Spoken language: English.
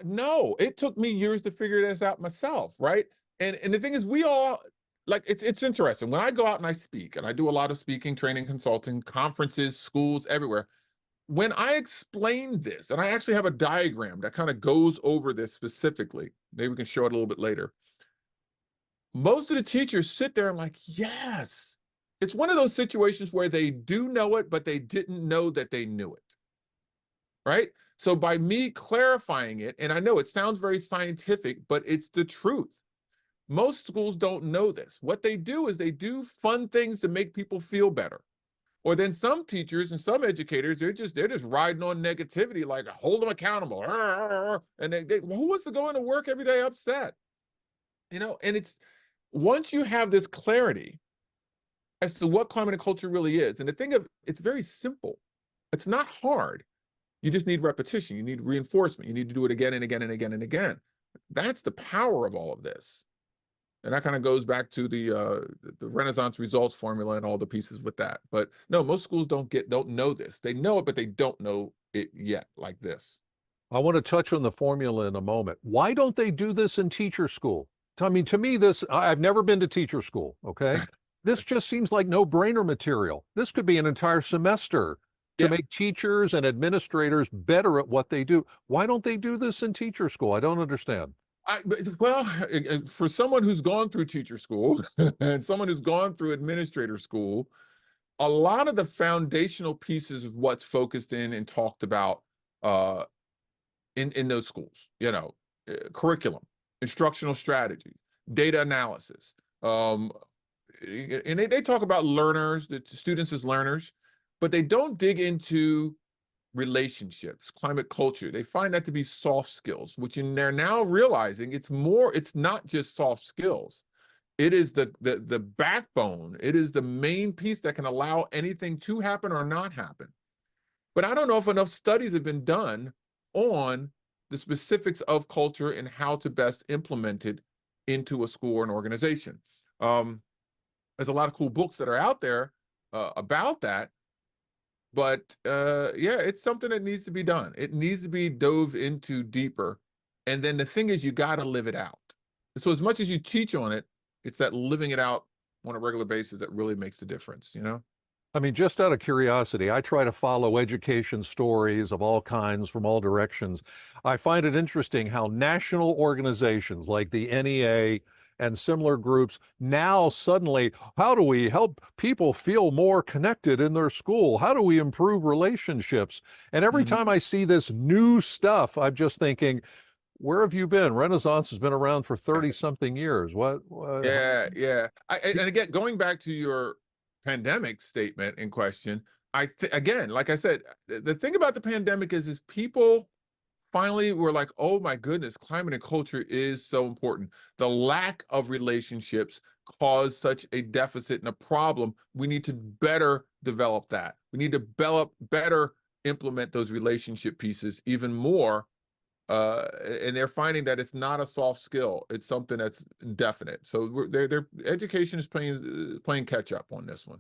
No, it took me years to figure this out myself, right? And the thing is, we all like it's interesting. When I go out and I speak, and I do a lot of speaking, training, consulting, conferences, schools, everywhere. When I explain this, and I actually have a diagram that kind of goes over this specifically, maybe we can show it a little bit later. Most of the teachers sit there and like, yes. It's one of those situations where they do know it, but they didn't know that they knew it, right? So by me clarifying it, and I know it sounds very scientific, but it's the truth. Most schools don't know this. What they do is they do fun things to make people feel better. Or then some teachers and some educators, they're just riding on negativity, like hold them accountable. And who wants to go into work every day upset? And it's once you have this clarity as to what climate and culture really is, and the thing of it's very simple. It's not hard. You just need repetition. You need reinforcement. You need to do it again and again and again and again. That's the power of all of this. And that kind of goes back to the Renaissance results formula and all the pieces with that. But no, most schools don't know this. They know it, but they don't know it yet like this. I want to touch on the formula in a moment. Why don't they do this in teacher school? I mean, to me, I've never been to teacher school, okay? This just seems like no-brainer material. This could be an entire semester to Yeah. make teachers and administrators better at what they do. Why don't they do this in teacher school? I don't understand. Well, for someone who's gone through teacher school and someone who's gone through administrator school, a lot of the foundational pieces of what's focused in and talked about uh, in those schools, curriculum, instructional strategy, data analysis. And they talk about learners, the students as learners, but they don't dig into relationships, climate culture. They find that to be soft skills, which they're now realizing it's not just soft skills. It is the backbone. It is the main piece that can allow anything to happen or not happen. But I don't know if enough studies have been done on the specifics of culture and how to best implement it into a school or an organization. There's a lot of cool books that are out there about that, but yeah, it's something that needs to be done. It needs to be dove into deeper. And then the thing is, you got to live it out. So as much as you teach on it, it's that living it out on a regular basis that really makes the difference. I mean, just out of curiosity, I try to follow education stories of all kinds from all directions. I find it interesting how national organizations like the NEA and similar groups now suddenly, how do we help people feel more connected in their school? How do we improve relationships? And every Mhm. time I see this new stuff, I'm just thinking, where have you been? Renaissance has been around for 30 something years. Yeah, yeah. And again, going back to your pandemic statement in question, again, like I said, the thing about the pandemic is people finally were like, oh my goodness, climate and culture is so important. The lack of relationships caused such a deficit and a problem. We need to better develop that. We need to better implement those relationship pieces even more. And they're finding that it's not a soft skill; it's something that's definite. So their education is playing catch up on this one.